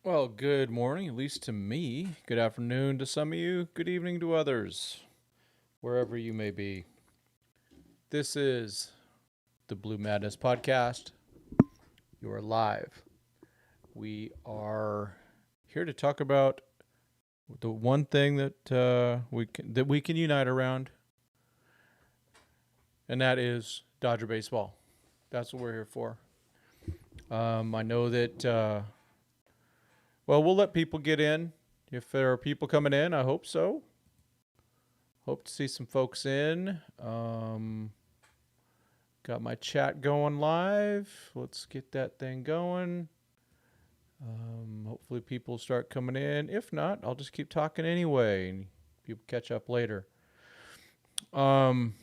Well, good morning, at least to me. Good afternoon to some of you. Good evening to others, wherever you may be. This is the Blue Madness Podcast. You are live. We are here to talk about the one thing that we can unite around, and that is Dodger baseball. That's what we're here for. I know that. Well, we'll let people get in. If there are people coming in, I hope so. Hope to see some folks in. Got my chat going live. Let's get that thing going. Hopefully people start coming in. If not, I'll just keep talking anyway, and people catch up later. Um,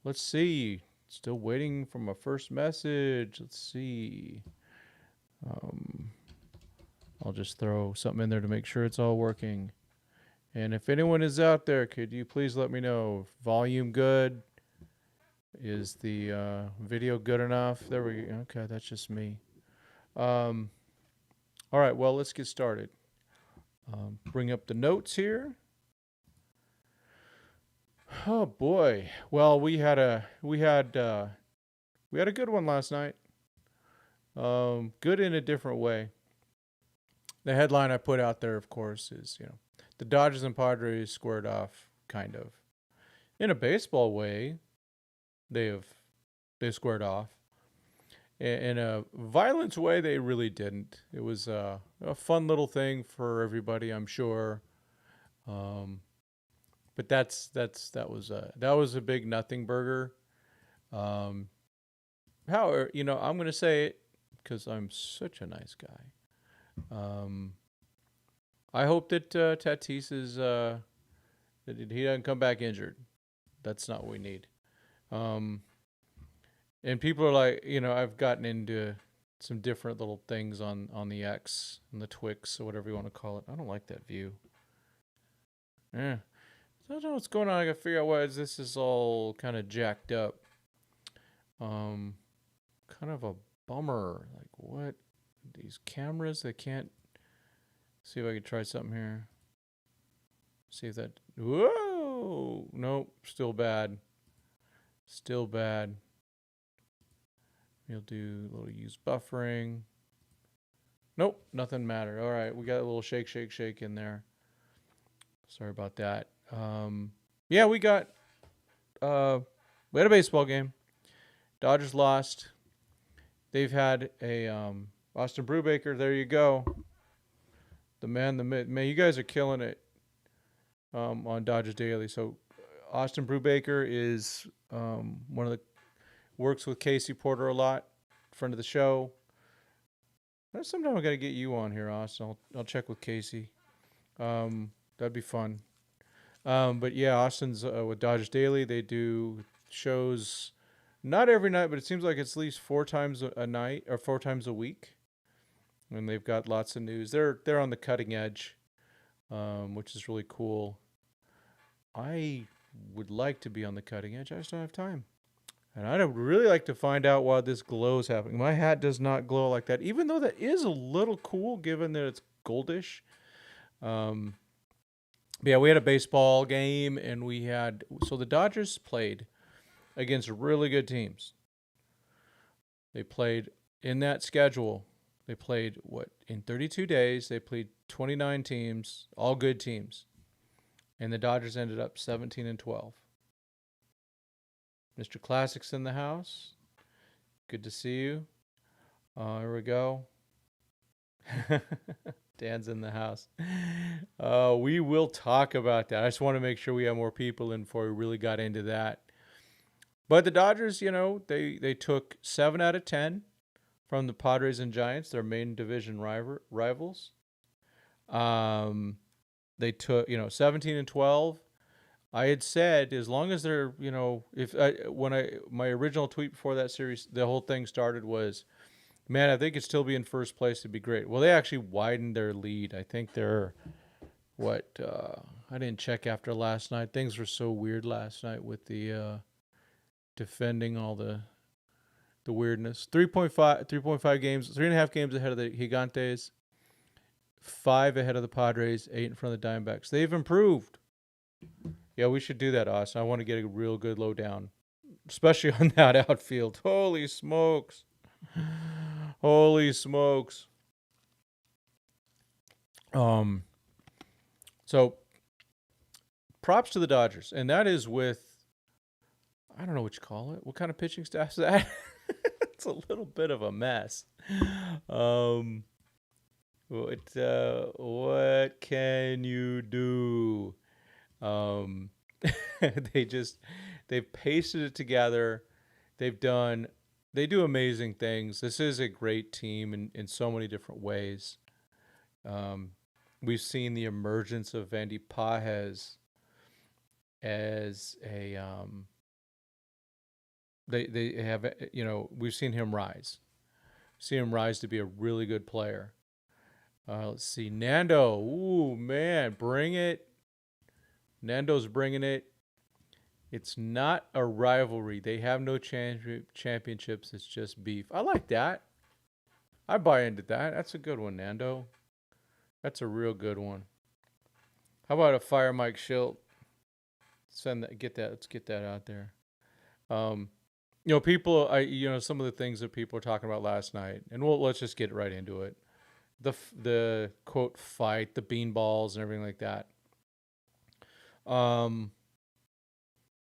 let's see. Still waiting for my first message. Let's see. Um, I'll just throw something in there to make sure it's all working. And if anyone is out there, could you please let me know? Volume good? Is the video good enough? There we go. Okay, that's just me. Um, all right, well, let's get started. Bring up the notes here. Oh boy. Well, we had a good one last night. Good in a different way. The headline I put out there, of course, is the Dodgers and Padres squared off, kind of. In a baseball way, they have they squared off. In a violence way, they really didn't. It was a fun little thing for everybody, I'm sure. Um, but that was a big nothing burger. Um, however, I'm gonna say it because I'm such a nice guy. Um, I hope that Tatis is that he doesn't come back injured. That's not what we need. Um, and people are like, I've gotten into some different little things on the X and the Twix or whatever you want to call it. I don't like that view. Yeah, I don't know what's going on. I gotta figure out why this is all kind of jacked up. Um, Kind of a bummer. Like what? These cameras, they can't. See if I can try something here. See if that. Whoa! Nope. Still bad. Still bad. We'll do a little use buffering. Nope. Nothing mattered. All right. We got a little shake, shake, shake in there. Sorry about that. Yeah, uh, we had a baseball game. Dodgers lost. They've had a Austin Brubaker. There you go. The man, the myth. Man, you guys are killing it on Dodgers Daily. So Austin Brubaker is one of the works with Casey Porter a lot, friend of the show. Sometime I got to get you on here, Austin. I'll check with Casey. That'd be fun. But yeah, Austin's with Dodgers Daily. They do shows not every night, but it seems like it's at least four times a night or four times a week. And they've got lots of news. They're on the cutting edge, which is really cool. I would like to be on the cutting edge. I just don't have time. And I'd really like to find out why this glow is happening. My hat does not glow like that, even though that is a little cool given that it's goldish. Um, but yeah, we had a baseball game, and so the Dodgers played against really good teams. They played in that schedule. They played in 32 days. They played 29 teams, all good teams, and the Dodgers ended up 17-12. Mr. Classic's in the house. Good to see you. Here we go. Dan's in the house. We will talk about that. I just want to make sure we have more people in before we really got into that. But the Dodgers, they took 7 out of 10 from the Padres and Giants, their main division rivals. They took, 17-12. I had said as long as they're, if my original tweet before that series, the whole thing started was, man, I think it'd still be in first place. It'd be great. Well, they actually widened their lead. I think they're I didn't check after last night. Things were so weird last night with the defending all the weirdness. 3.5 games, 3.5 games ahead of the Gigantes. 5 ahead of the Padres, 8 in front of the Diamondbacks. They've improved. Yeah, we should do that, Austin. I want to get a real good lowdown, especially on that outfield. Holy smokes. Holy smokes. So props to the Dodgers, and that is with, I don't know what you call it. What kind of pitching staff is that? It's a little bit of a mess. What can you do? They've pasted it together. They do amazing things. This is a great team in so many different ways. We've seen the emergence of Vandy Pajes as a they have, we've seen him rise. See him rise to be a really good player. Let's see, Nando. Ooh, man, bring it. Nando's bringing it. It's not a rivalry. They have no championships. It's just beef. I like that. I buy into that. That's a good one, Nando. That's a real good one. How about a Fire Mike Schilt? Let's get that out there. People, some of the things that people were talking about last night, and let's just get right into it. The quote fight, the beanballs and everything like that.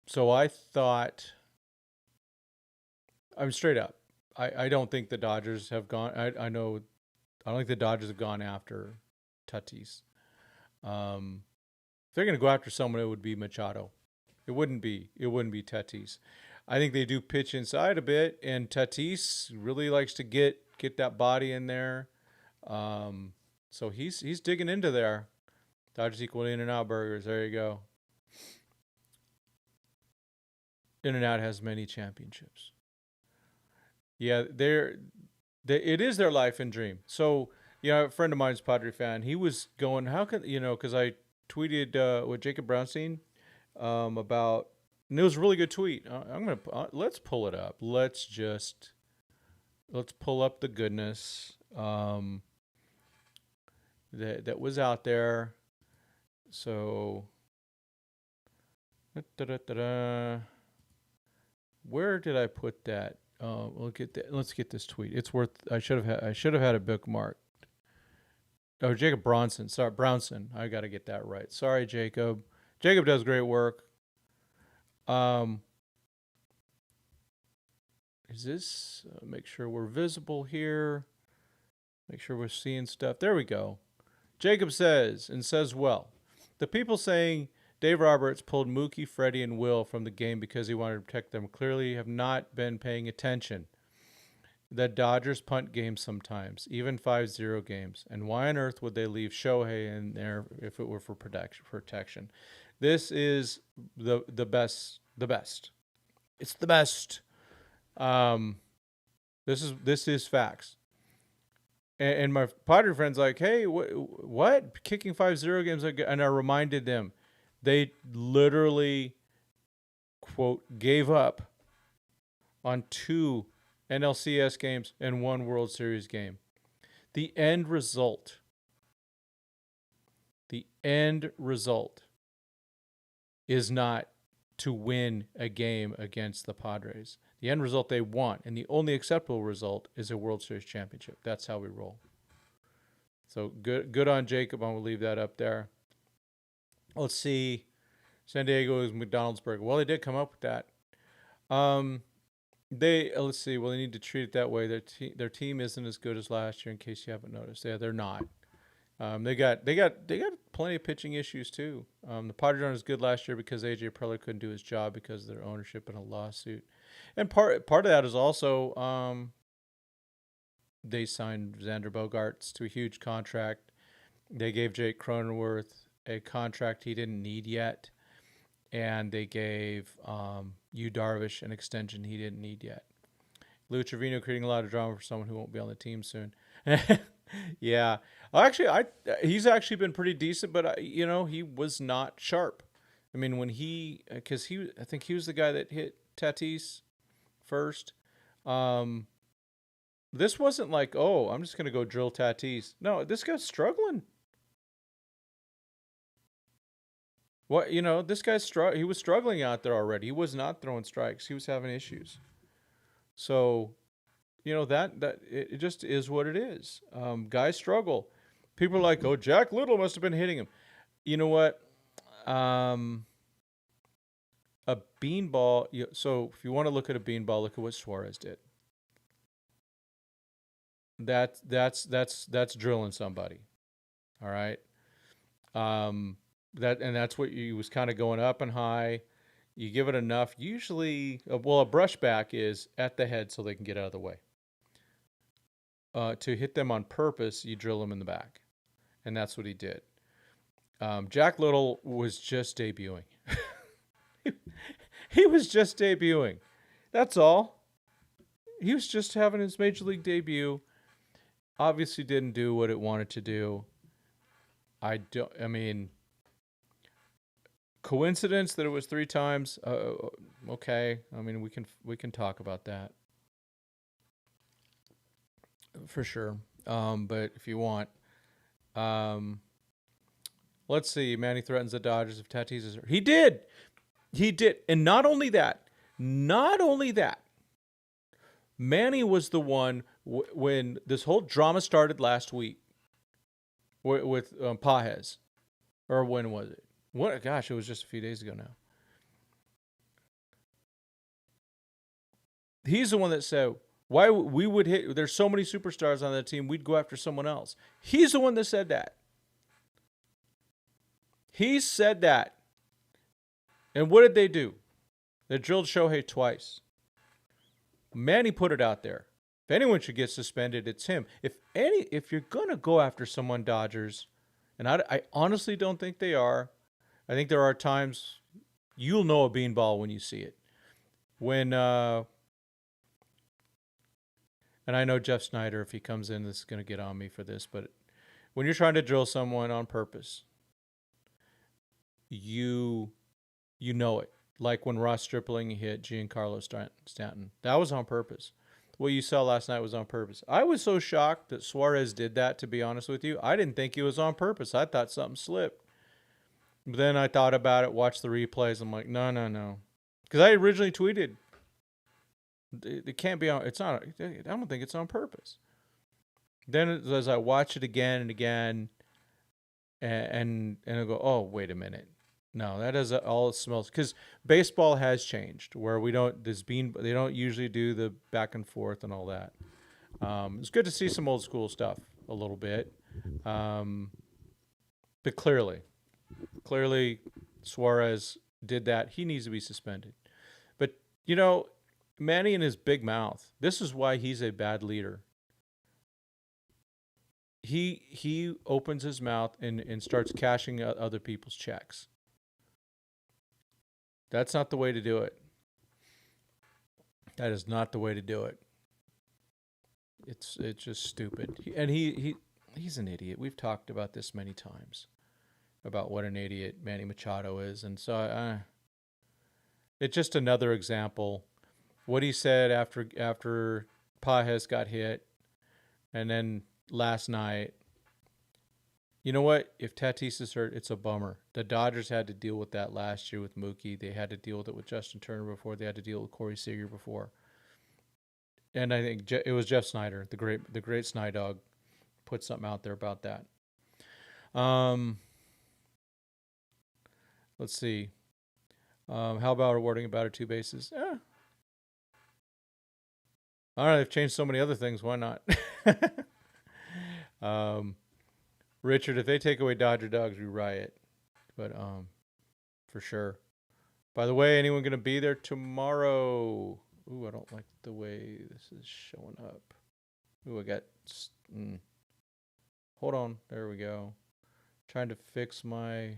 So I thought, I'm straight up. I don't think the Dodgers have gone. I don't think the Dodgers have gone after Tatis. If they're going to go after someone, it would be Machado. It wouldn't be Tatis. I think they do pitch inside a bit, and Tatis really likes to get that body in there. So he's digging into there. Dodgers equal In-N-Out burgers. There you go. In-N-Out has many championships. Yeah, it is their life and dream. So, a friend of mine's a Padre fan. He was going, how can, because I tweeted with Jacob Brownstein about, and it was a really good tweet. Let's pull it up. Let's pull up the goodness that was out there. So, where did I put that? Let's get this tweet. It's worth. I should have had a bookmark. Oh, Jacob Bronson. Sorry, Brownson. I got to get that right. Sorry, Jacob. Jacob does great work. Is this? Make sure we're visible here. Make sure we're seeing stuff. There we go. Jacob says well. The people saying Dave Roberts pulled Mookie, Freddie, and Will from the game because he wanted to protect them clearly have not been paying attention. The Dodgers punt games sometimes, even 5-0 games. And why on earth would they leave Shohei in there if it were for protection? This is the best. It's the best. This is facts. And my Padre friend's like, hey, what? Kicking 5-0 games? And I reminded them, they literally, quote, gave up on 2 NLCS games and 1 World Series game. The end result is not to win a game against the Padres. The end result they want, and the only acceptable result, is a World Series championship. That's how we roll. So good on Jacob. I'm going to leave that up there. Let's see. San Diego is McDonald's burger. Well, they did come up with that. Let's see. Well, they need to treat it that way. Their team isn't as good as last year, in case you haven't noticed. Yeah, they're not. They got plenty of pitching issues too. The Padres aren't as good last year because AJ Preller couldn't do his job because of their ownership in a lawsuit, and part of that is also they signed Xander Bogaerts to a huge contract. They gave Jake Cronenworth a contract he didn't need yet, and they gave Yu Darvish an extension he didn't need yet. Lou Trevino creating a lot of drama for someone who won't be on the team soon. Yeah. Actually, he's actually been pretty decent, but he was not sharp. I mean, when I think he was the guy that hit Tatis first. This wasn't like, oh, I'm just gonna go drill Tatis. No, this guy's struggling. What this guy's he was struggling out there already. He was not throwing strikes. He was having issues. So, that it just is what it is. Guys struggle. People are like, "Oh, Jack Little must have been hitting him." You know what? A beanball. So if you want to look at a beanball, look at what Suarez did. That's drilling somebody. All right. That's what he was kind of going up and high. You give it enough. Usually, a brushback is at the head so they can get out of the way. To hit them on purpose, you drill them in the back, and that's what he did. Jack Little was just debuting. He was just debuting. That's all. He was just having his major league debut. Obviously didn't do what it wanted to do. I mean, coincidence that it was 3 times? Okay. I mean, we can talk about that. For sure. But if you want, let's see. Manny threatens the Dodgers if Tatis is hurt. He did. And not only that, Manny was the one when this whole drama started last week with Pajes. Or when was it? Gosh, it was just a few days ago now. He's the one that said, why we would hit, there's so many superstars on that team, we'd go after someone else. He's the one that said that. He said that. And what did they do? They drilled Shohei twice. Manny put it out there. If anyone should get suspended, it's him. If you're going to go after someone, Dodgers, and I honestly don't think they are. I think there are times you'll know a beanball when you see it. When and I know Jeff Snyder, if he comes in, is going to get on me for this, but when you're trying to drill someone on purpose, you know it. Like when Ross Stripling hit Giancarlo Stanton. That was on purpose. What you saw last night was on purpose. I was so shocked that Suarez did that, to be honest with you. I didn't think it was on purpose. I thought something slipped. But then I thought about it, watched the replays. I'm like, no. Because I originally tweeted, it can't be on, it's not, I don't think it's on purpose. Then as I watch it again and again, and I go, oh, wait a minute. No, that is all it smells. Because baseball has changed, where they don't usually do the back and forth and all that. It's good to see some old school stuff a little bit, but clearly, Suarez did that. He needs to be suspended. But Manny and his big mouth. This is why he's a bad leader. He opens his mouth and starts cashing out other people's checks. That's not the way to do it. That is not the way to do it. It's just stupid. He's an idiot. We've talked about this many times, about what an idiot Manny Machado is, and so it's just another example. What he said after Pajes got hit, and then last night. You know what? If Tatis is hurt, it's a bummer. The Dodgers had to deal with that last year with Mookie. They had to deal with it with Justin Turner before. They had to deal with Corey Seager before. And I think it was Jeff Snyder, the great Snydog, put something out there about that. Let's see. How about awarding a batter 2 bases? All right, they've changed so many other things. Why not? Richard, if they take away Dodger dogs, we riot. But for sure. By the way, anyone going to be there tomorrow? Ooh, I don't like the way this is showing up. Ooh, I got... Hold on. There we go. Trying to fix my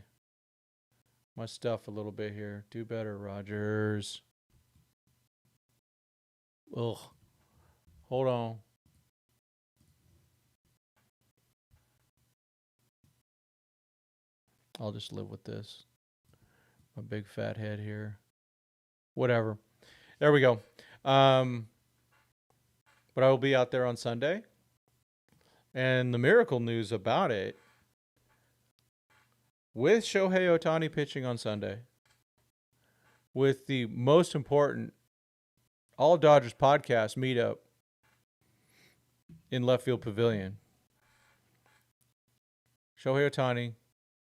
stuff a little bit here. Do better, Rogers. Ugh. Hold on. I'll just live with this. My big fat head here. Whatever. There we go. But I will be out there on Sunday. And the miracle news about it with Shohei Ohtani pitching on Sunday, with the most important All Dodgers podcast meetup in Left Field Pavilion. Shohei Ohtani,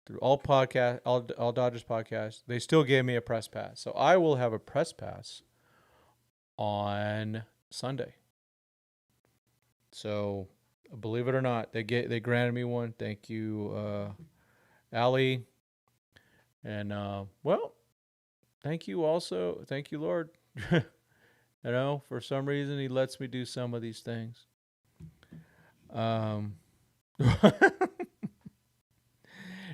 through all Dodgers podcasts, they still gave me a press pass. So I will have a press pass on Sunday. So believe it or not, they granted me one. Thank you, Ali. And well, thank you also. Thank you, Lord. For some reason he lets me do some of these things.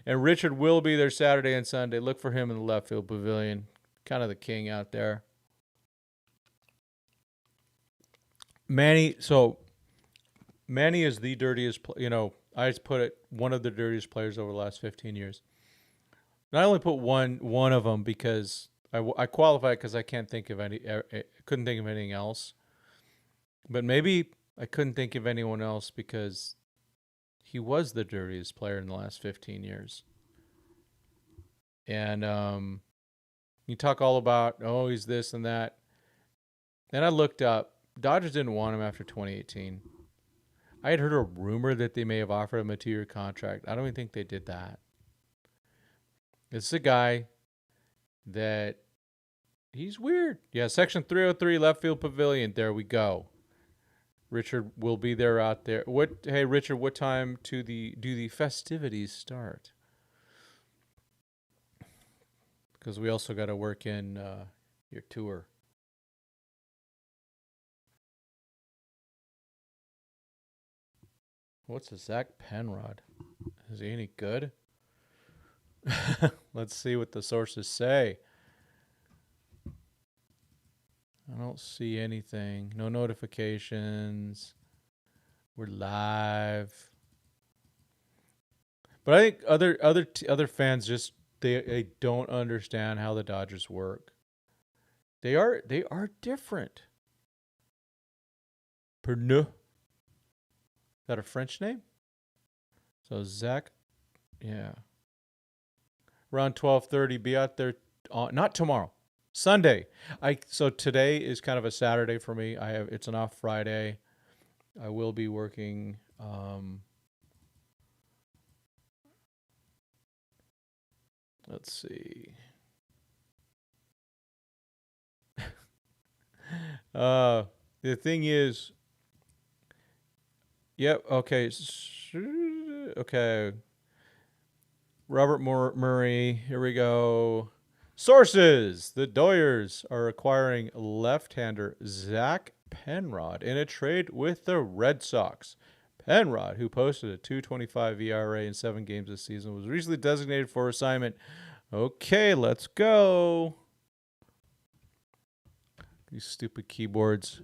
And Richard will be there Saturday and Sunday. Look for him in the Left Field Pavilion. Kind of the king out there. Manny is the dirtiest, I just put it, one of the dirtiest players over the last 15 years. And I only put one of them because I qualify because I couldn't think of anything else. But maybe I couldn't think of anyone else because he was the dirtiest player in the last 15 years. And you talk all about, he's this and that. And I looked up. Dodgers didn't want him after 2018. I had heard a rumor that they may have offered him a 2-year contract. I don't even think they did that. It's a guy that he's weird. Yeah, Section 303, Left Field Pavilion. There we go. Richard will be there out there. Hey, Richard, what time do the festivities start? Because we also got to work in your tour. What's a Zach Penrod? Is he any good? Let's see what the sources say. I don't see anything. No notifications. We're live. But I think other fans just they don't understand how the Dodgers work. They are different. Pernod. Is that a French name? So Zach, yeah. Around 12:30, be out there. Not tomorrow, Sunday. So today is kind of a Saturday for me. It's an off Friday. I will be working. Let's see. The thing is, yep. Okay. Okay. Robert Murray. Here we go. Sources: the Dodgers are acquiring left-hander Zach Penrod in a trade with the Red Sox. Penrod, who posted a 2.25 ERA in 7 games this season, was recently designated for assignment. Okay, let's go. These stupid keyboards.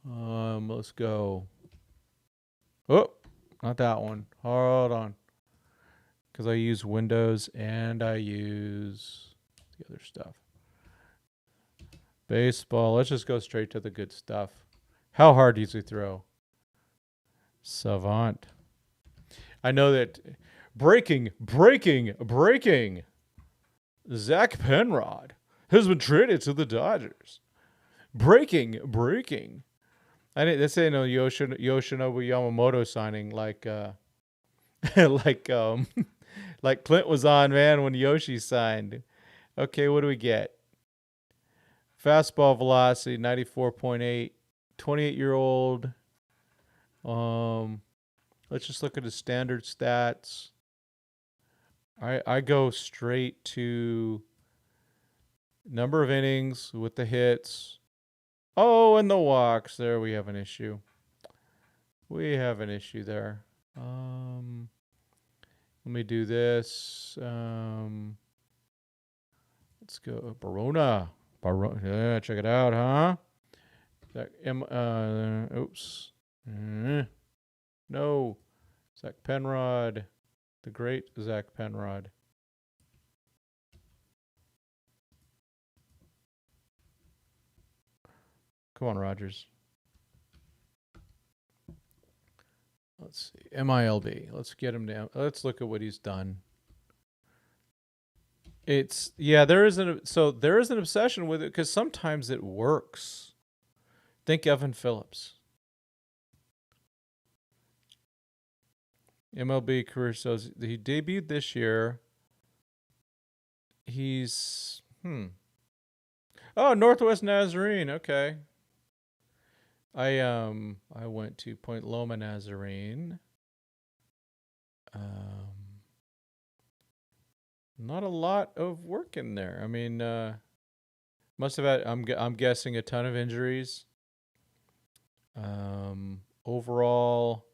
Let's go. Oh, not that one. Hold on. Because I use Windows and I use the other stuff. Baseball. Let's just go straight to the good stuff. How hard does he throw? Savant. I know that. Breaking. Zach Penrod has been traded to the Dodgers. Breaking. I didn't. This ain't no Yoshinobu Yamamoto signing like like Clint was on, man, when Yoshi signed. Okay, what do we get? Fastball velocity 94.8. 28-year-old. Let's just look at his standard stats. I go straight to number of innings with the hits. Oh, and the walks. There we have an issue. We have an issue there. Let me do this. Let's go. Barona. Yeah, check it out, huh? Oops. No. Zach Penrod. The great Zach Penrod. Come on, Rogers. Let's see. MILB. Let's get him down. Let's look at what he's done. It's yeah. There is an obsession with it because sometimes it works. Think Evan Phillips, MLB career. So he debuted this year. He's Oh, Northwest Nazarene. Okay. I went to Point Loma Nazarene. Um Not a lot of work in there. I mean, must have had I'm guessing a ton of injuries. Overall,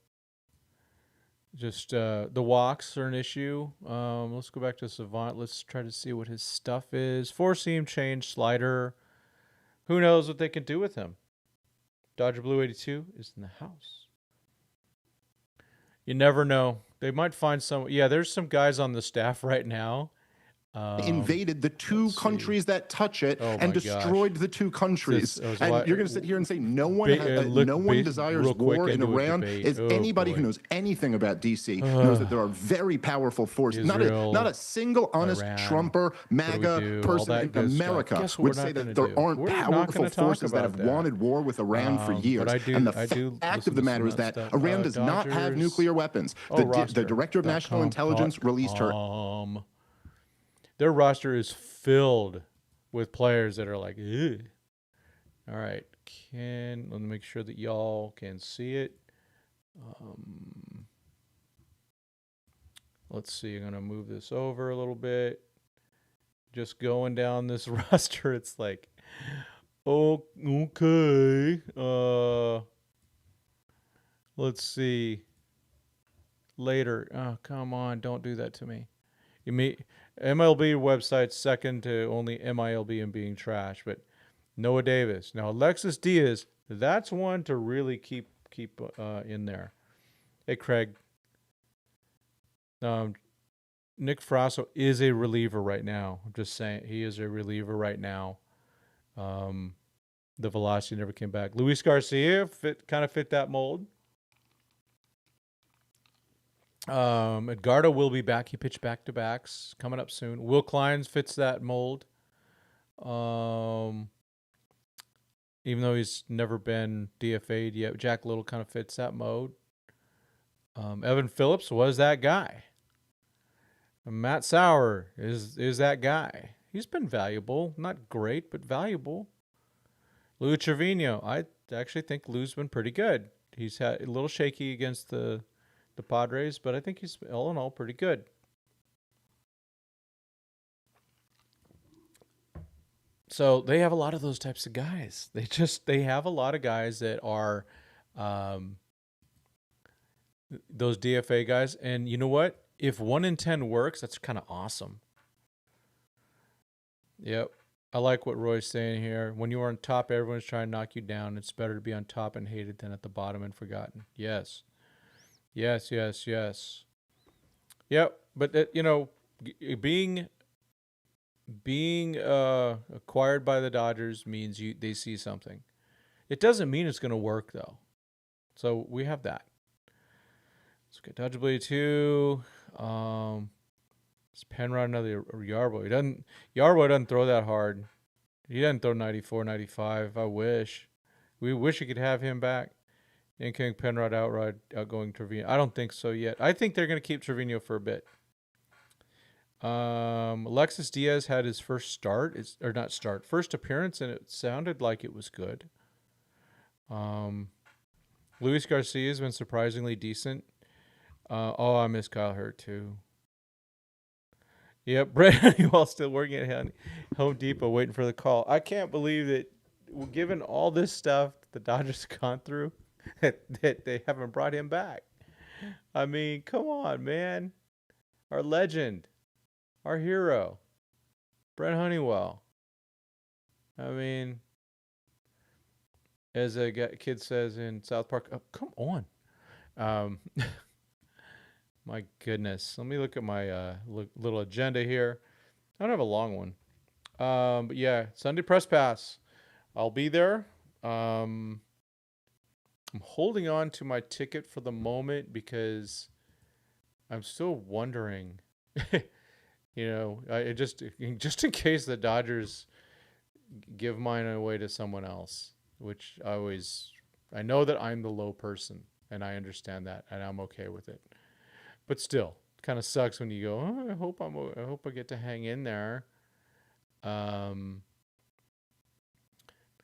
just the walks are an issue. Let's go back to Savant. Let's try to see what his stuff is. Four seam change slider. Who knows what they can do with him? Dodger Blue 82 is in the house. You never know. They might find some. Yeah, there's some guys on the staff right now. Invaded the two countries that touch it and destroyed the two countries. And you're going to sit here and say no one desires war in Iran. Is anybody who knows anything about DC knows that there are very powerful forces. Not a single honest Trumper, MAGA person in America would say that there aren't powerful forces that have wanted war with Iran for years. And the fact of the matter is that Iran does not have nuclear weapons. The Director of National Intelligence released her. Their roster is filled with players that are like, ugh. All right. Let me make sure that y'all can see it. Let's see. I'm going to move this over a little bit. Just going down this roster, it's like, oh, okay. Let's see. Later. Oh, come on. Don't do that to me. MLB website second to only MILB in being trash, but Noah Davis. Now Alexis Diaz, that's one to really keep in there. Hey Craig, Nick Frasso is a reliever right now. I'm just saying he is a reliever right now. The velocity never came back. Luis Garcia kind of fit that mold. Edgardo will be back. He pitched back-to-backs coming up soon. Will Clines fits that mold. Even though he's never been DFA'd yet, Jack Little kind of fits that mode. Evan Phillips was that guy. Matt Sauer is that guy. He's been valuable. Not great, but valuable. Lou Trevino. I actually think Lou's been pretty good. He's had a little shaky against the Padres, but I think he's all in all pretty good. So they have a lot of those types of guys. They have a lot of guys that are those DFA guys. And you know what? If 1 in 10 works, that's kind of awesome. Yep. I like what Roy's saying here. When you are on top, everyone's trying to knock you down. It's better to be on top and hated than at the bottom and forgotten. Yes. Yes. Yep. But being acquired by the Dodgers means they see something. It doesn't mean it's going to work though. So we have that. Let's get Dodger Blade 2. It's Penrod, another Yarbo. Yarbo doesn't throw that hard. He doesn't throw 94, 95. I wish. We wish we could have him back. Incoming Penrod, outgoing Trevino. I don't think so yet. I think they're going to keep Trevino for a bit. Alexis Diaz had his first first appearance, and it sounded like it was good. Luis Garcia has been surprisingly decent. I miss Kyle Hurt too. Yep, Brett Honeywell still working at Home Depot waiting for the call. I can't believe that, given all this stuff the Dodgers have gone through, that they haven't brought him back. I mean, come on, man. Our legend. Our hero. Brett Honeywell. I mean, as a kid says in South Park, oh, come on. My goodness. Let me look at my little agenda here. I don't have a long one. But yeah, Sunday press pass. I'll be there. I'm holding on to my ticket for the moment because I'm still wondering just in case the Dodgers give mine away to someone else, which I know that I'm the low person, and I understand that, and I'm okay with it. But still, kind of sucks when you go, oh, I hope I get to hang in there. The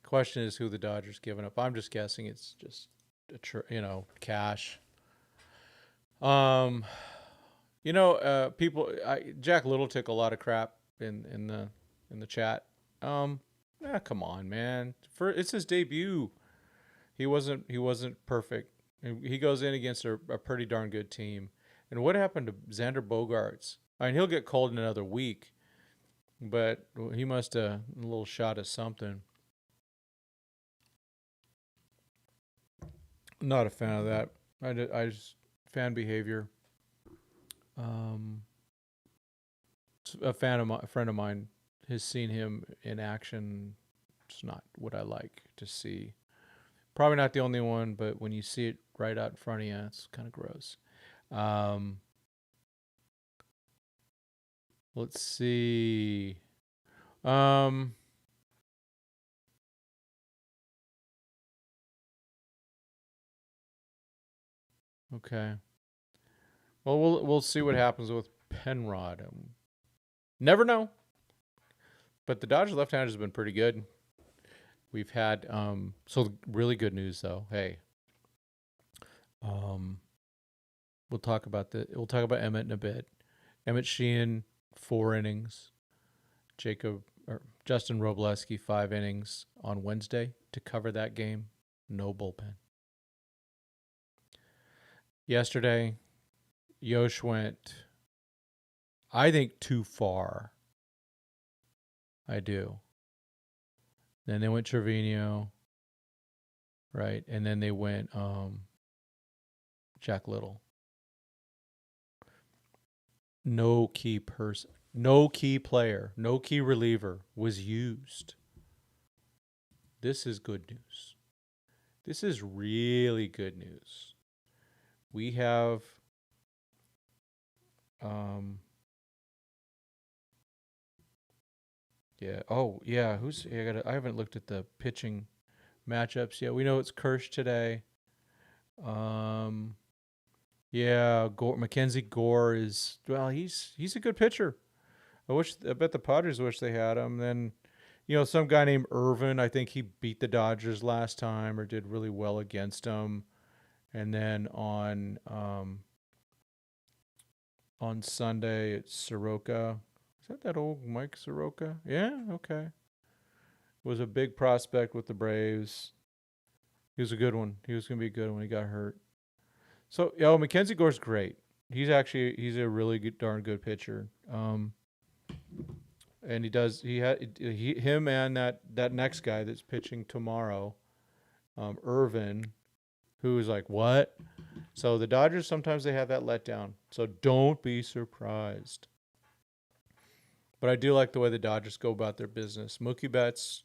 question is who the Dodgers giving up. I'm just guessing it's just cash. People. Jack Little took a lot of crap in the chat. Come on, man. It's his debut. He wasn't perfect. He goes in against a pretty darn good team. And what happened to Xander Bogaerts? I mean, he'll get cold in another week, but he must have a little shot at something. Not a fan of that. I just fan behavior. A friend of mine has seen him in action. It's not what I like to see. Probably not the only one, but when you see it right out in front of you, it's kind of gross. Let's see. Okay. Well, we'll see what happens with Penrod. Never know. But the Dodgers left-hander has been pretty good. We've had so really good news though. Hey, we'll talk about Emmett in a bit. Emmett Sheehan 4 innings. Justin Robleski 5 innings on Wednesday to cover that game. No bullpen. Yesterday, Yosh went, I think, too far. I do. Then they went Trevino, right? And then they went Jack Little. No key player, no key reliever was used. This is good news. This is really good news. We have yeah. Oh, yeah. I haven't looked at the pitching matchups yet. We know it's Kirsch today. Yeah, Mackenzie Gore is he's a good pitcher. I bet the Padres wish they had him. Then, some guy named Irvin, I think he beat the Dodgers last time or did really well against them. And then on Sunday it's Soroka. Is that old Mike Soroka? Yeah, okay. Was a big prospect with the Braves. He was a good one. He was going to be good when he got hurt. So, Mackenzie Gore's great. He's a really good, darn good pitcher. And him and that next guy that's pitching tomorrow, Irvin, who is like, what? So the Dodgers, sometimes they have that letdown. So don't be surprised. But I do like the way the Dodgers go about their business. Mookie Betts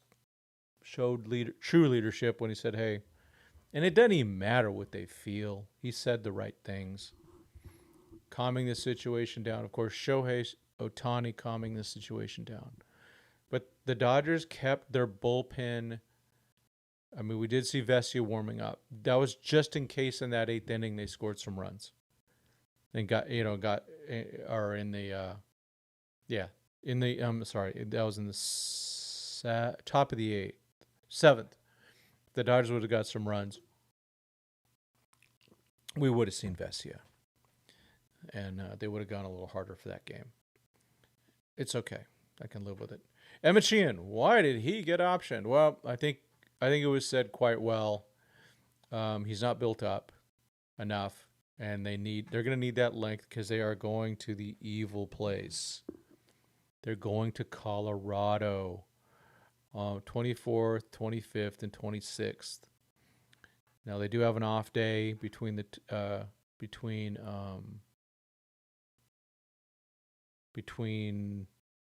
showed true leadership when he said, hey, and it doesn't even matter what they feel. He said the right things. Calming the situation down. Of course, Shohei Ohtani calming the situation down. But the Dodgers kept their bullpen. I mean, we did see Vesia warming up. That was just in case in that 8th inning they scored some runs. And that was in the top of the 7th. The Dodgers would have got some runs. We would have seen Vesia. And they would have gone a little harder for that game. It's okay. I can live with it. Emmett Sheehan, why did he get optioned? Well, I think it was said quite well. He's not built up enough, and they're going to need that length because they are going to the evil place. They're going to Colorado, 24th, 25th, and 26th. Now they do have an off day between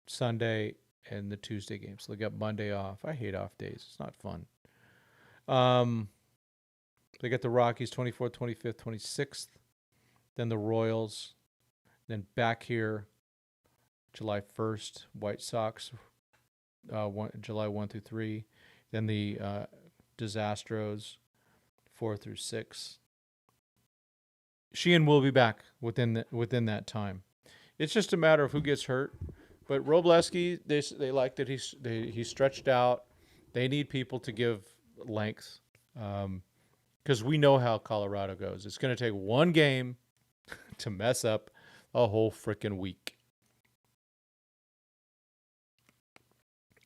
Sunday and the Tuesday game. So they got Monday off. I hate off days. It's not fun. They got the Rockies 24th, 25th, 26th. Then the Royals. Then back here July 1st, White Sox, July 1 through 3. Then the Disastros, 4 through 6. Sheehan will be back within that time. It's just a matter of who gets hurt. But Robleski, they like that he stretched out. They need people to give length, because we know how Colorado goes. It's going to take one game to mess up a whole freaking week.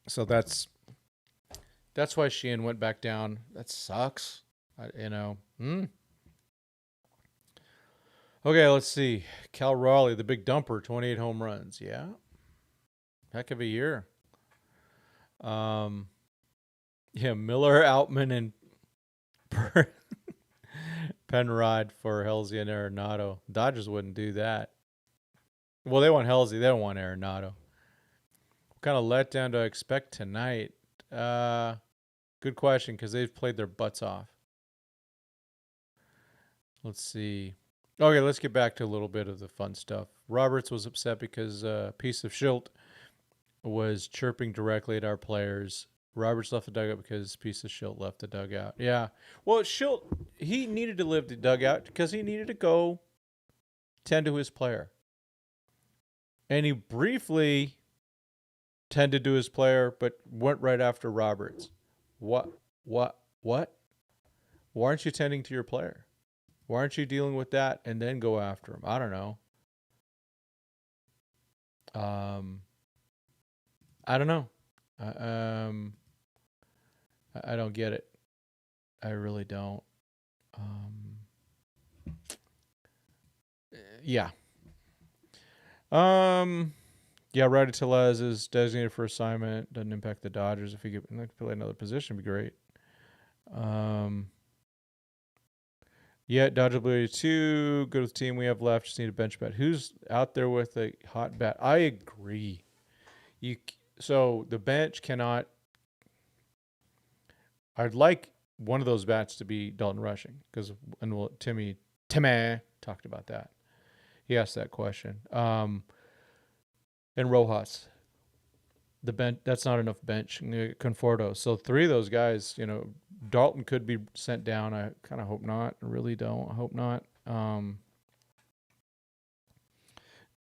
So that's why Sheehan went back down. That sucks. Okay, let's see. Cal Raleigh, the big dumper, 28 home runs. Yeah. Heck of a year. Yeah, Miller, Outman, and Penrod for Halsey and Arenado. Dodgers wouldn't do that. Well, they want Halsey. They don't want Arenado. What kind of letdown do I expect tonight? Good question, because they've played their butts off. Let's see. Okay, let's get back to a little bit of the fun stuff. Roberts was upset because a piece of Schilt was chirping directly at our players. Roberts left the dugout because a piece of Schilt left the dugout. Yeah. Well, Schilt, he needed to leave the dugout because he needed to go tend to his player. And he briefly tended to his player, but went right after Roberts. What? Why aren't you tending to your player? Why aren't you dealing with that and then go after him? I don't know. I don't know. I don't get it. I really don't. Yeah. Yeah, Rowdy Tellez is designated for assignment. Doesn't impact the Dodgers. If he could play another position, it'd be great. Yeah, Dodger ability 2. Go to the team we have left. Just need a bench bat. Who's out there with a hot bat? I agree. So the bench cannot. I'd like one of those bats to be Dalton Rushing, because Timmy talked about that. He asked that question. And Rojas. The bench, that's not enough bench. Conforto. So 3 of those guys, Dalton could be sent down. I kind of hope not. I really don't. I hope not. And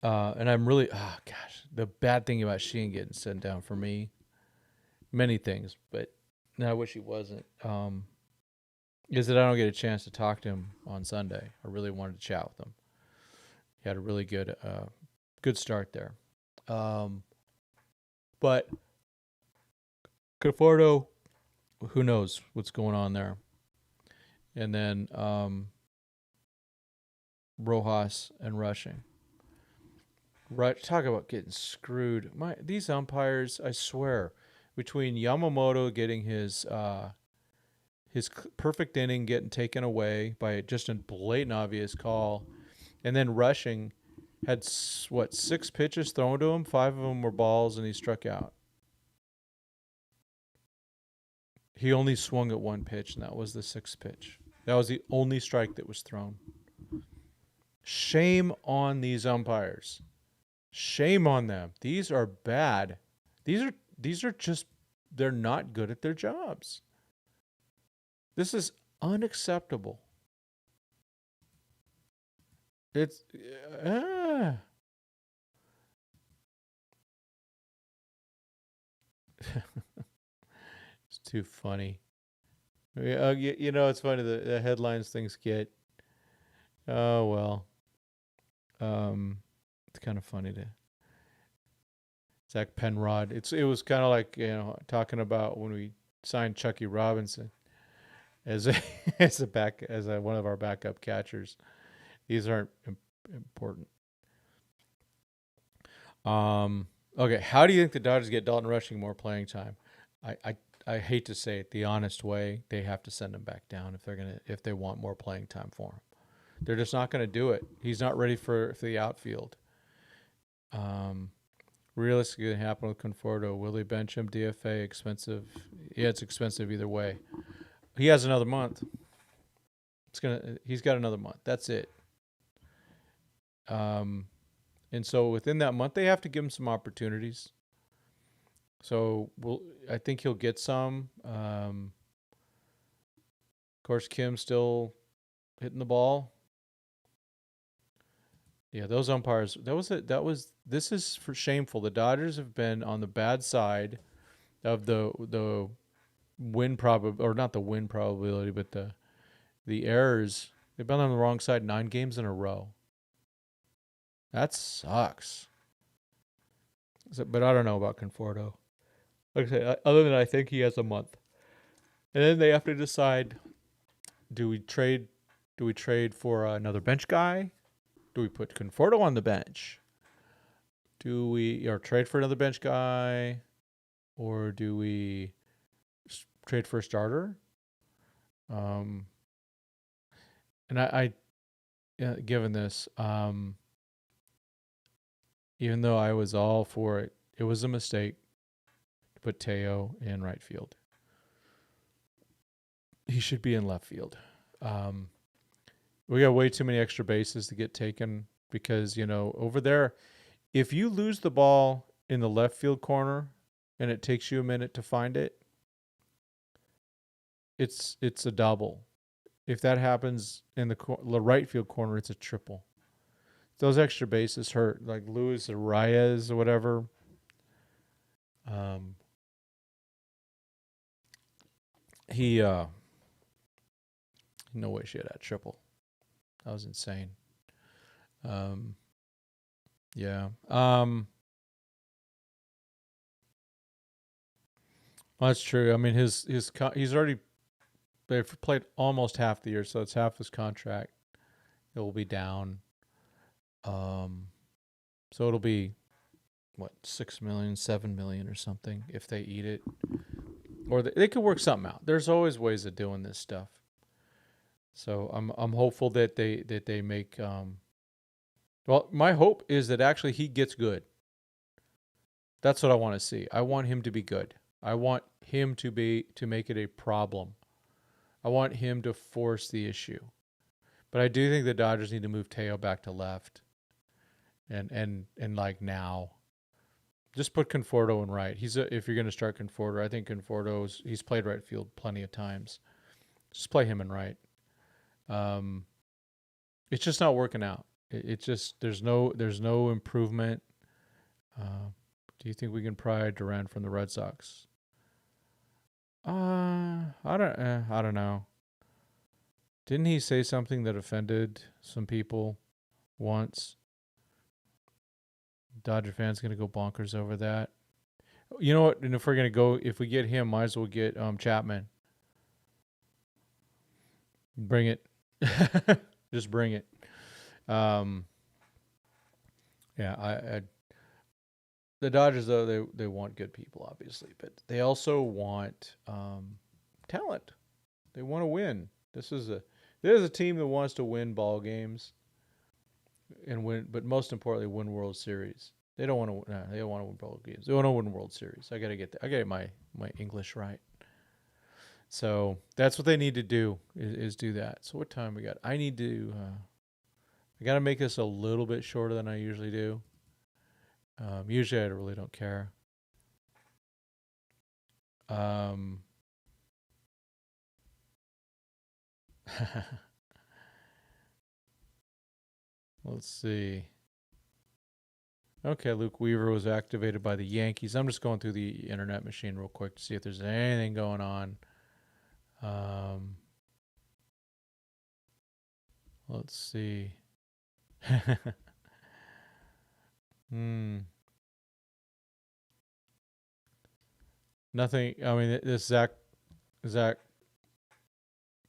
I'm really, the bad thing about Sheehan getting sent down for me, many things, but I wish he wasn't, is that I don't get a chance to talk to him on Sunday. I really wanted to chat with him. He had a really good start there. But Conforto, who knows what's going on there. And then Rojas and Rushing. Right, talk about getting screwed. These umpires, I swear, between Yamamoto getting his perfect inning getting taken away by just a blatant obvious call, and then Rushing had 6 pitches thrown to him, 5 of them were balls, and he struck out. He only swung at 1 pitch, and that was the 6th pitch. That was the only strike that was thrown. Shame on these umpires. Shame on them. These are bad. These are just, they're not good at their jobs. This is unacceptable. It's it's too funny. It's funny, the headlines things get. Oh well. It's kind of funny to Zach Penrod. It was kind of like, talking about when we signed Chucky Robinson as one of our backup catchers. These aren't important. Okay, how do you think the Dodgers get Dalton Rushing more playing time? I hate to say it, the honest way, they have to send him back down if they want more playing time for him. They're just not going to do it. He's not ready for the outfield. Realistically, it happen with Conforto. Will they bench him? DFA, expensive. Yeah, it's expensive either way. He has another month. He's got another month. That's it. And so within that month, they have to give him some opportunities. So I think he'll get some. Of course, Kim's still hitting the ball. Yeah, those umpires. This is for shameful. The Dodgers have been on the bad side of the win or not the win probability, but the errors. They've been on the wrong side 9 games in a row. That sucks. But I don't know about Conforto. Like I say, other than I think he has a month, and then they have to decide: do we trade for another bench guy? Do we put Conforto on the bench? Do we trade for another bench guy, or do we trade for a starter? And given this, even though I was all for it, it was a mistake to put Teo in right field. He should be in left field. We got way too many extra bases to get taken because, over there, if you lose the ball in the left field corner and it takes you a minute to find it, it's a double. If that happens in the right field corner, it's a triple. Those extra bases hurt, like Luis Arias or whatever. No way she had that triple. That was insane. Yeah. Well, that's true. I mean, he's already, they've played almost half the year, so it's half his contract. It will be down. So it'll be what, 6 million, 7 million or something if they eat it, or they could work something out. There's always ways of doing this stuff. So I'm hopeful that they make. Well, my hope is that actually he gets good. That's what I want to see. I want him to be good. I want him to make it a problem. I want him to force the issue. But I do think the Dodgers need to move Teo back to left. And like now. Just put Conforto in right. If you're going to start Conforto, I think he's played right field plenty of times. Just play him in right. It's just not working out. It's just there's no improvement. Do you think we can pry Duran from the Red Sox? I don't know. Didn't he say something that offended some people once? Dodger fans gonna go bonkers over that. You know what? And if we get him, might as well get Chapman. Bring it. Just bring it. Yeah, the Dodgers though they want good people obviously, but they also want talent. They want to win. There's a team that wants to win ball games and win, but most importantly, win World Series. They don't want to. They don't want to win ball games. They want to win World Series. I gotta get my English right. So that's what they need to do is do that. So what time we got? I need to. I got to make this a little bit shorter than I usually do. Usually I really don't care. Let's see. Okay, Luke Weaver was activated by the Yankees. I'm just going through the internet machine real quick to see if there's anything going on. Let's see. Nothing. I mean, this Zach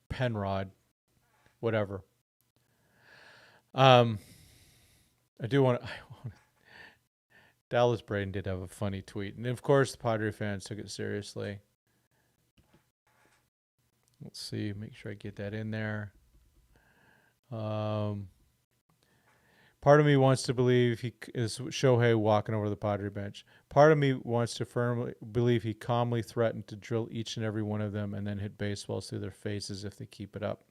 Penrod, whatever. I do want to. Dallas Braden did have a funny tweet, and of course, the Padre fans took it seriously. Let's see. Make sure I get that in there. Part of me wants to believe he is Shohei walking over the Padre bench. Part of me wants to firmly believe he calmly threatened to drill each and every one of them and then hit baseballs through their faces if they keep it up.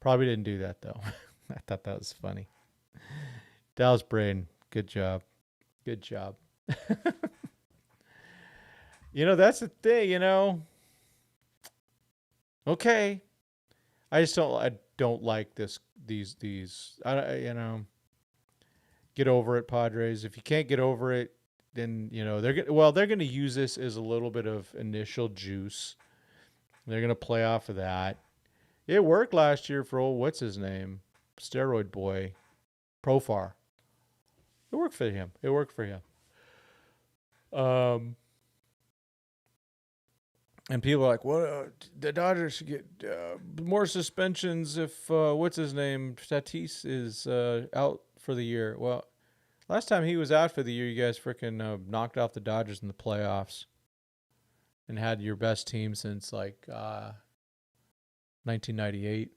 Probably didn't do that, though. I thought that was funny. Dallas Braden, Good job. Good job. That's the thing, Okay. I don't like these get over it, Padres. If you can't get over it, then they're going to use this as a little bit of initial juice. They're going to play off of that. It worked last year for old what's his name, steroid boy, Profar. It worked for him. And people are like, well, the Dodgers should get more suspensions if what's his name, Tatis is out for the year. Well, last time he was out for the year, you guys freaking knocked off the Dodgers in the playoffs and had your best team since like 1998.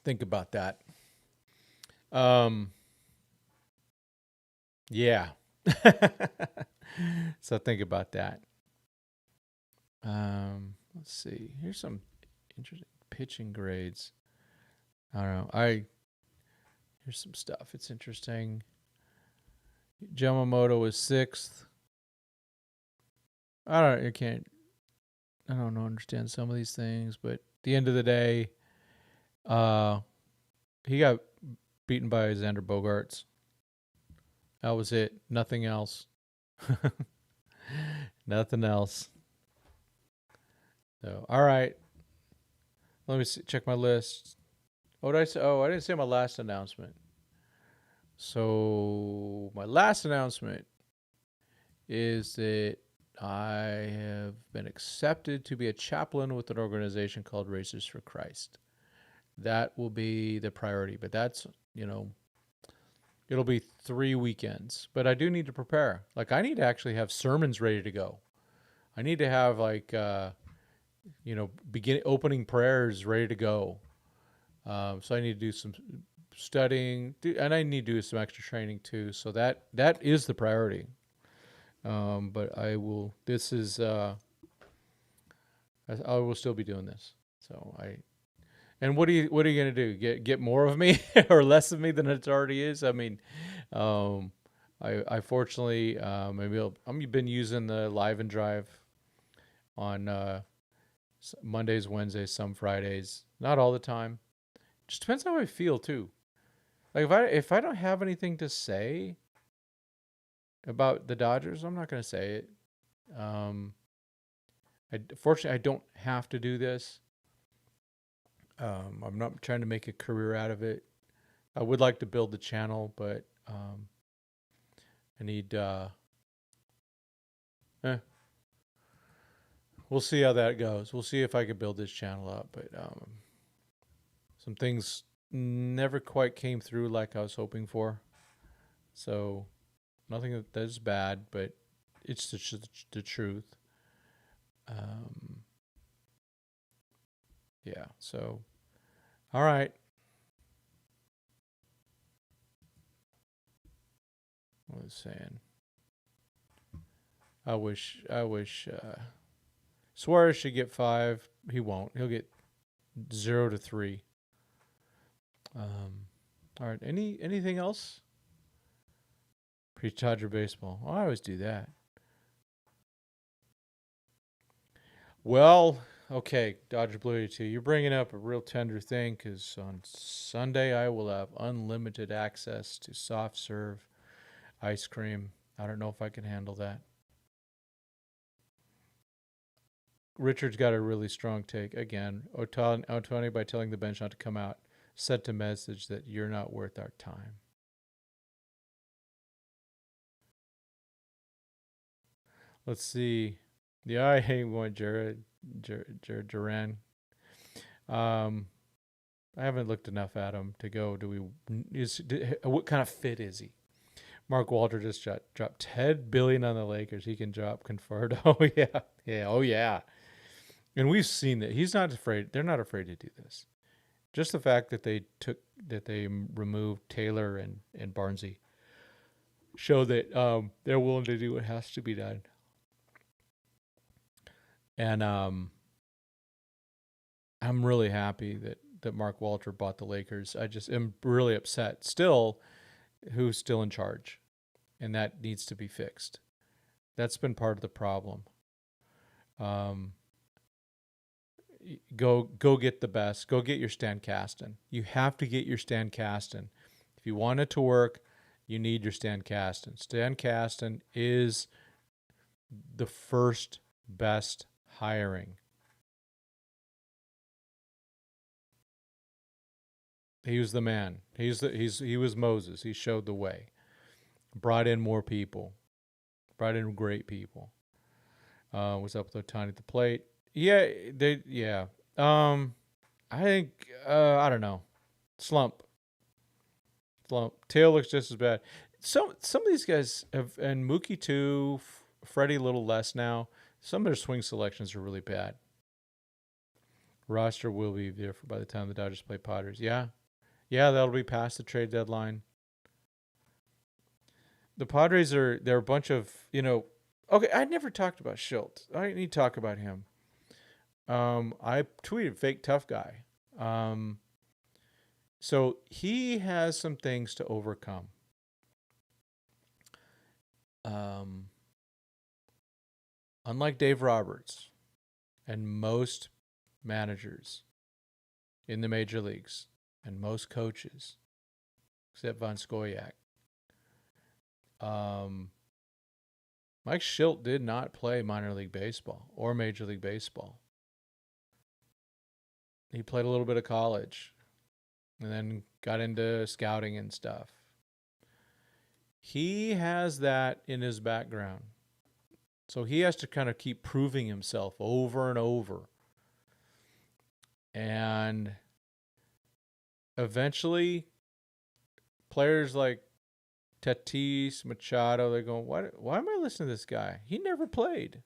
Think about that. Yeah. So think about that. Let's see. Here's some interesting pitching grades. I don't know. Here's some stuff. It's interesting. Yamamoto was 6th. I don't know, understand some of these things, but at the end of the day, he got beaten by Xander Bogaerts. That was it. Nothing else. Nothing else. So, all right. Let me check my list. What did I say? Oh, I didn't say my last announcement. So, my last announcement is that I have been accepted to be a chaplain with an organization called Racers for Christ. That will be the priority, but that's, it'll be 3 weekends. But I do need to prepare. Like, I need to actually have sermons ready to go. I need to have, like, opening prayers ready to go. So I need to do some studying, and I need to do some extra training too. So that is the priority. But I will. This is. I will still be doing this. So And what are you gonna do? Get more of me or less of me than it already is? I mean, I fortunately I've been using the Live and Drive on Mondays, Wednesdays, some Fridays. Not all the time. Just depends how I feel too. Like if I don't have anything to say about the Dodgers, I'm not gonna say it. Fortunately, I don't have to do this. I'm not trying to make a career out of it. I would like to build the channel, but I need. We'll see how that goes. We'll see if I can build this channel up, but some things never quite came through like I was hoping for. So nothing that is bad, but it's the truth. Yeah, so, all right. What was I saying? I wish Suarez should get 5. He won't. He'll get 0 to 3. All right. Anything else? Pre-Dodger baseball. Well, I always do that. Well, okay, Dodger Blue 82. You're bringing up a real tender thing because on Sunday I will have unlimited access to soft serve ice cream. I don't know if I can handle that. Richard's got a really strong take. Again, Otani, by telling the bench not to come out, sent a message that you're not worth our time. Let's see. Yeah, I hate one, Jared Duran. I haven't looked enough at him to go. What kind of fit is he? Mark Walter just dropped $10 billion on the Lakers. He can drop Conforto. Oh yeah. And we've seen that he's not afraid. They're not afraid to do this. Just the fact that they removed Taylor and Barnesy show that they're willing to do what has to be done. And I'm really happy that that Mark Walter bought the Lakers. I just am really upset. Still, who's still in charge? And that needs to be fixed. That's been part of the problem. Go get the best. Go get your Stan Kasten. You have to get your Stan Kasten. If you want it to work, you need your Stan Kasten. Stan Kasten is the first best hiring. He was the man. He was Moses. He showed the way. Brought in more people. Brought in great people. Was up with Otani at the plate. Yeah. I think I don't know. Slump. Tail looks just as bad. Some of these guys have, and Mookie too, Freddie a little less now. Some of their swing selections are really bad. Roster will be there by the time the Dodgers play Padres. Yeah, that'll be past the trade deadline. The Padres they're a bunch of, okay, I never talked about Schilt. I need to talk about him. I tweeted fake tough guy. So he has some things to overcome. Unlike Dave Roberts and most managers in the major leagues and most coaches, except Von Scoyak, Mike Schilt did not play minor league baseball or major league baseball. He played a little bit of college and then got into scouting and stuff. He has that in his background. So he has to kind of keep proving himself over and over. And eventually, players like Tatis, Machado, they're going, why am I listening to this guy? He never played.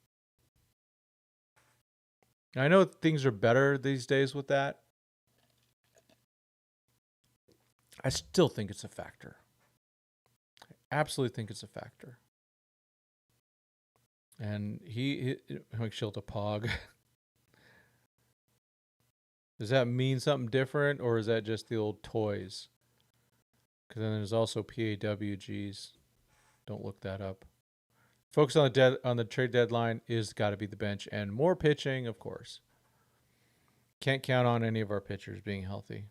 I know things are better these days with that. I still think it's a factor. I absolutely think it's a factor. And he Mike Schilt a pog. Does that mean something different, or is that just the old toys? Because then there's also PAWGs. Don't look that up. Focus on the trade deadline is got to be the bench and more pitching, of course. Can't count on any of our pitchers being healthy.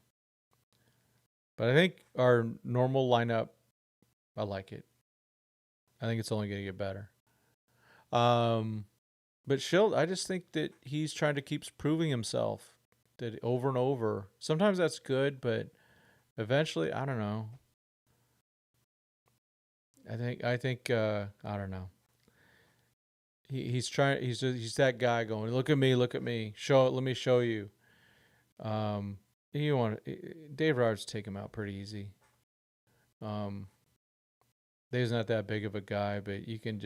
But I think our normal lineup, I like it. I think it's only going to get better. But Schilt, I just think that he's trying to keep proving himself that over and over. Sometimes that's good, but eventually, I don't know. I think I don't know. He's trying. He's that guy going, look at me. Let me show you. Dave Roberts take him out pretty easy. Dave's not that big of a guy, but you can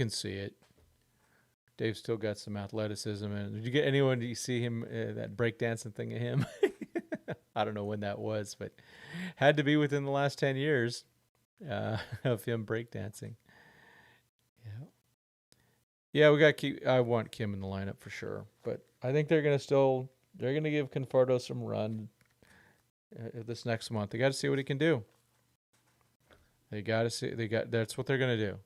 see it. Dave still got some athleticism. And did you get anyone? Do you see him that breakdancing thing of him? I don't know when that was, but had to be within the last 10 years of him breakdancing. Yeah, we got Kim. I want Kim in the lineup for sure, but I think they're gonna give Conforto some run this next month. They got to see what he can do. That's what they're gonna do,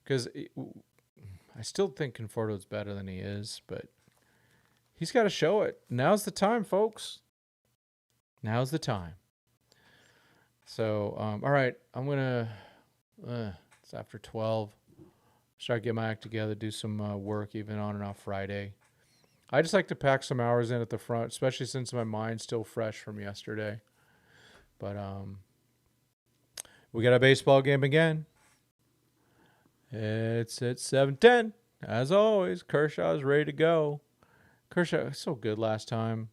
because I still think Conforto's better than he is, but he's got to show it. Now's the time, folks. Now's the time. So, all right, I'm gonna. It's after 12. Start getting my act together, do some work even on and off Friday. I just like to pack some hours in at the front, especially since my mind's still fresh from yesterday. But we got a baseball game again. It's at 7:10. As always, Kershaw's ready to go. Kershaw was so good last time.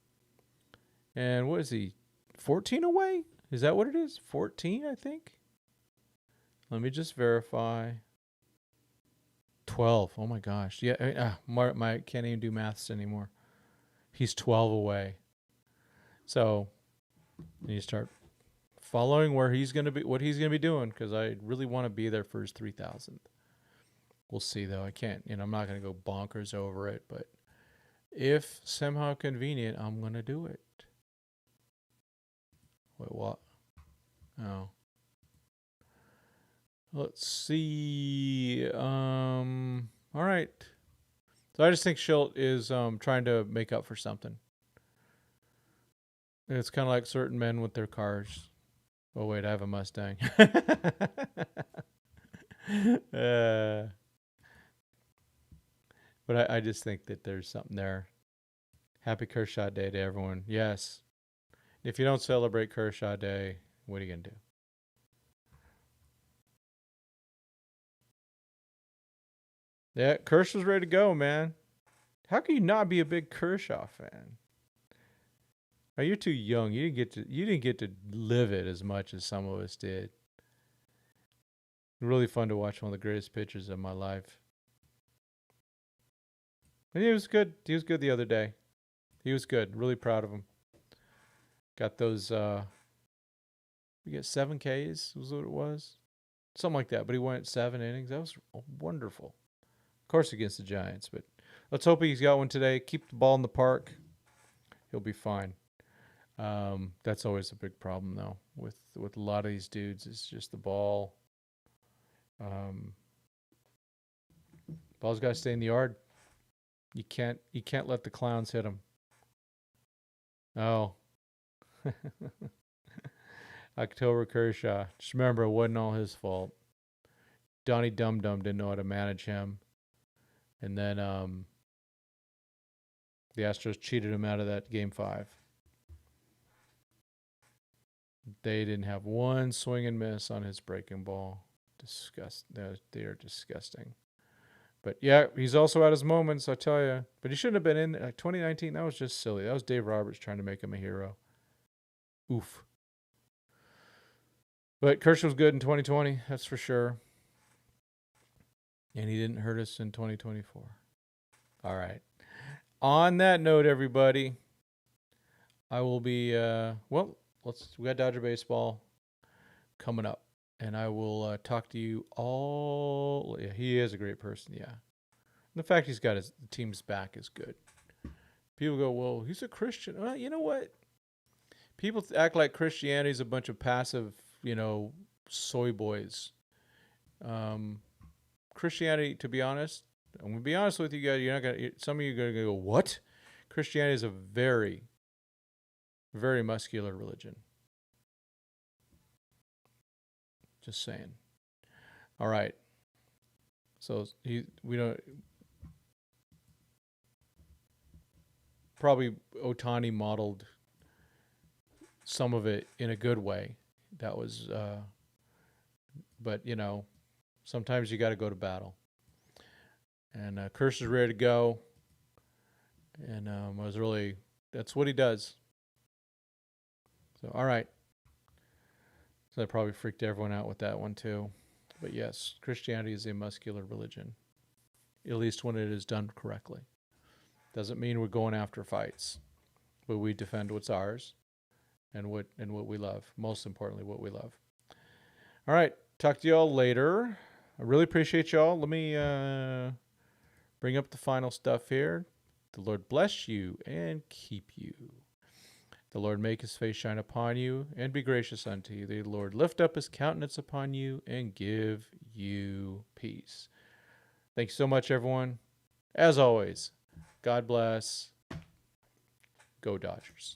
And what is he? 14 away? Is that what it is? 14, I think. Let me just verify. 12. Oh my gosh. Yeah, I can't even do maths anymore. He's 12 away. So you start following where he's going to be, what he's going to be doing, because I really want to be there for his 3,000th. We'll see, though. I can't, I'm not going to go bonkers over it, but If somehow convenient, I'm going to do it. Wait, what? Oh. Let's see. All right. So I just think Schilt is trying to make up for something. It's kind of like certain men with their cars. Oh, wait, I have a Mustang. But I just think that there's something there. Happy Kershaw Day to everyone. Yes. If you don't celebrate Kershaw Day, what are you going to do? Yeah, Kershaw's ready to go, man. How can you not be a big Kershaw fan? Oh, you're too young. You didn't get to live it as much as some of us did. Really fun to watch one of the greatest pitchers of my life. And he was good. He was good the other day. He was good. Really proud of him. Got those we got 7 Ks was what it was. Something like that. But he went 7 innings. That was wonderful. Of course against the Giants, but let's hope he's got one today. Keep the ball in the park. He'll be fine. That's always a big problem though with a lot of these dudes. It's just the ball. Ball's got to stay in the yard. You can't let the clowns hit him. Oh. October Kershaw. Just remember, it wasn't all his fault. Donnie Dum Dum didn't know how to manage him. And then the Astros cheated him out of that Game 5. They didn't have one swing and miss on his breaking ball. They are disgusting. But yeah, he's also at his moments, I tell you. But he shouldn't have been in there. 2019, that was just silly. That was Dave Roberts trying to make him a hero. Oof. But Kershaw was good in 2020, that's for sure. And he didn't hurt us in 2024. All right. On that note, everybody, I will be, we got Dodger baseball coming up. And I will talk to you all. Yeah, he is a great person, yeah. And the fact he's got the team's back is good. People go, well, he's a Christian. Well, you know what? People act like Christianity is a bunch of passive, soy boys. Christianity, to be honest, I'm going to be honest with you guys. Some of you are going to go, what? Christianity is a very, very muscular religion. Just saying. All right. So probably Otani modeled some of it in a good way. That was, but sometimes you got to go to battle. And Kershaw's ready to go. And that's what he does. So, all right. So that probably freaked everyone out with that one too. But yes, Christianity is a muscular religion, at least when it is done correctly. Doesn't mean we're going after fights, but we defend what's ours and what we love. Most importantly, what we love. All right, talk to y'all later. I really appreciate y'all. Let me bring up the final stuff here. The Lord bless you and keep you. The Lord make his face shine upon you and be gracious unto you. The Lord lift up his countenance upon you and give you peace. Thanks so much, everyone. As always, God bless. Go Dodgers.